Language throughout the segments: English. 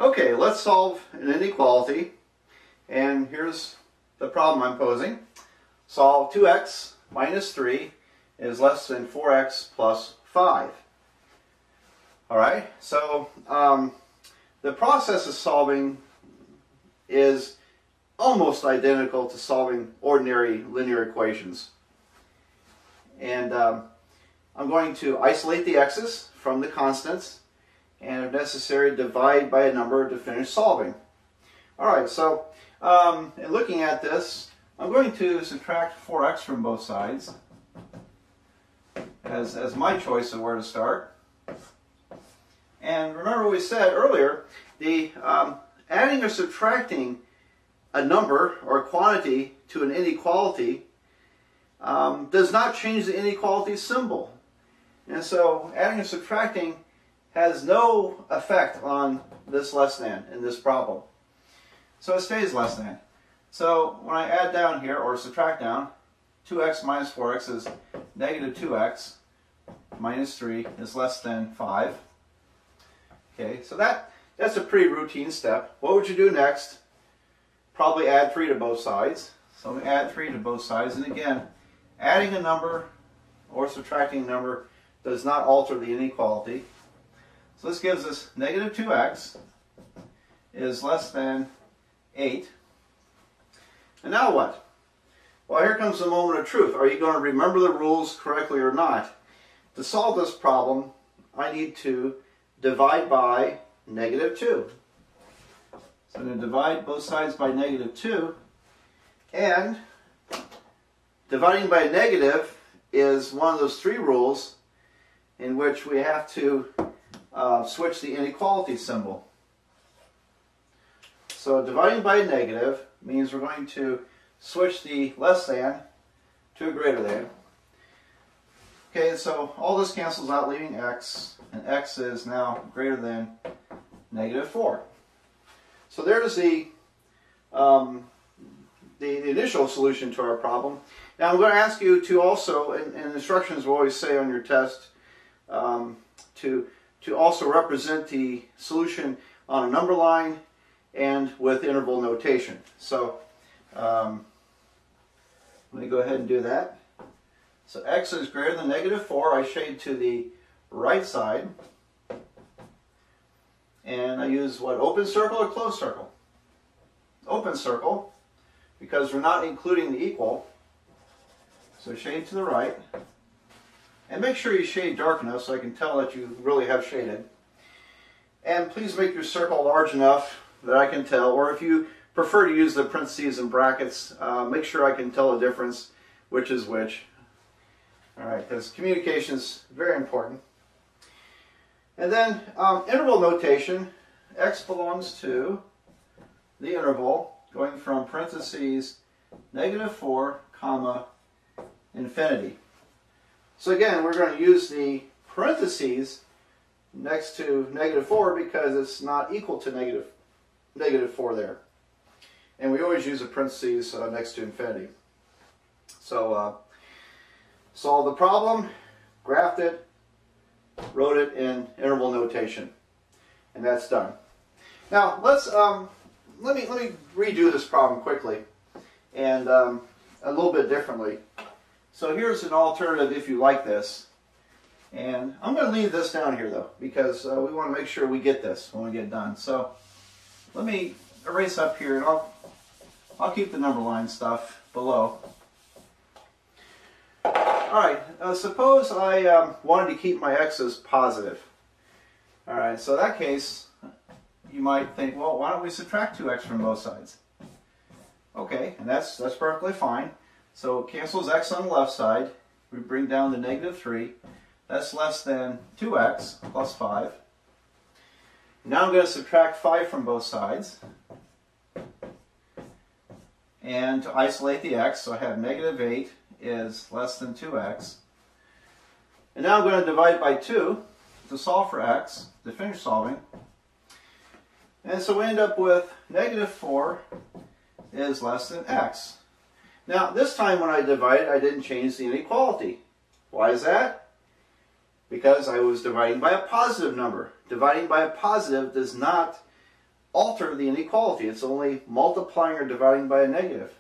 Okay, let's solve an inequality, and here's the problem I'm posing. Solve 2x minus 3 is less than 4x plus 5. Alright, so the process of solving is almost identical to solving ordinary linear equations. And I'm going to isolate the x's from the constants, and if necessary, divide by a number to finish solving. Alright, so in looking at this, I'm going to subtract 4x from both sides as my choice of where to start. And remember we said earlier, the adding or subtracting a number or a quantity to an inequality does not change the inequality symbol. And so adding or subtracting has no effect on this less than in this problem. So it stays less than. So when I add down here, or subtract down, 2x minus 4x is negative 2x minus 3 is less than 5. Okay, so that's a pretty routine step. What would you do next? Probably add 3 to both sides. So we add 3 to both sides, and again, adding a number or subtracting a number does not alter the inequality. So this gives us negative 2x is less than 8. And now what? Well, here comes the moment of truth. Are you going to remember the rules correctly or not? To solve this problem, I need to divide by negative 2. So I'm going to divide both sides by negative 2. And dividing by negative is one of those 3 rules in which we have to switch the inequality symbol. So dividing by negative means we're going to switch the less than to a greater than. Okay, so all this cancels out, leaving x, and x is now greater than negative 4. So there's the initial solution to our problem. Now I'm going to ask you to also, and instructions will always say on your test, to also represent the solution on a number line and with interval notation. So let me go ahead and do that. So x is greater than negative 4. I shade to the right side. And I use what, open circle or closed circle? Open circle, because we're not including the equal. So shade to the right. And make sure you shade dark enough so I can tell that you really have shaded. And please make your circle large enough that I can tell, or if you prefer to use the parentheses and brackets, make sure I can tell the difference, which is which. Alright, because communication is very important. And then interval notation, x belongs to the interval going from parentheses negative 4, comma, infinity. So again, we're going to use the parentheses next to negative 4 because it's not equal to negative 4 there. And we always use a parentheses next to infinity. So solve the problem, graphed it, wrote it in interval notation, and that's done. Now let's let me redo this problem quickly and a little bit differently. So here's an alternative if you like this, and I'm going to leave this down here though because we want to make sure we get this when we get done. So let me erase up here, and I'll keep the number line stuff below. Alright, suppose I wanted to keep my x's positive. Alright, so in that case, you might think, well, why don't we subtract 2x from both sides? Okay, and that's perfectly fine. So it cancels x on the left side. We bring down the negative 3. That's less than 2x plus 5. Now I'm going to subtract 5 from both sides. And to isolate the x, so I have negative 8 is less than 2x. And now I'm going to divide by 2 to solve for x, to finish solving. And so we end up with negative 4 is less than x. Now this time when I divided, I didn't change the inequality. Why is that? Because I was dividing by a positive number. Dividing by a positive does not alter the inequality. It's only multiplying or dividing by a negative.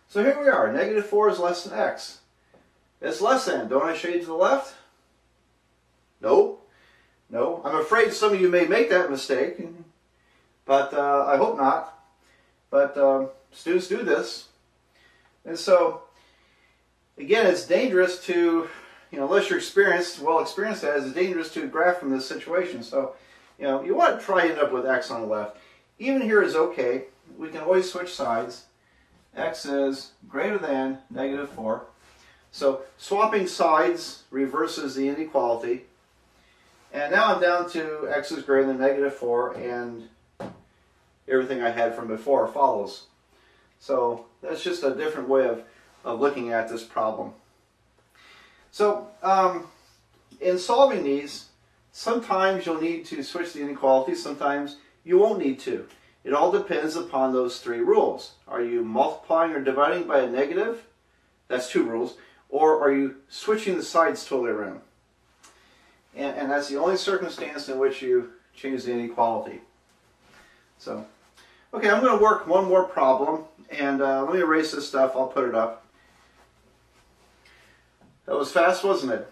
So here we are. Negative 4 is less than x. It's less than. Don't I shade to the left? No. No. I'm afraid some of you may make that mistake, but I hope not. But students do this. And so, again, it's dangerous to, unless you're experienced, well experienced as, it's dangerous to graph from this situation. So, you want to try to end up with x on the left. Even here is okay. We can always switch sides. X is greater than negative 4. So swapping sides reverses the inequality. And now I'm down to x is greater than negative 4, and everything I had from before follows. So that's just a different way of looking at this problem. So in solving these, sometimes you'll need to switch the inequality, sometimes you won't need to. It all depends upon those three rules. Are you multiplying or dividing by a negative? That's two rules. Or are you switching the sides totally around? And that's the only circumstance in which you change the inequality. So, okay, I'm going to work one more problem. And let me erase this stuff. I'll put it up. That was fast, wasn't it?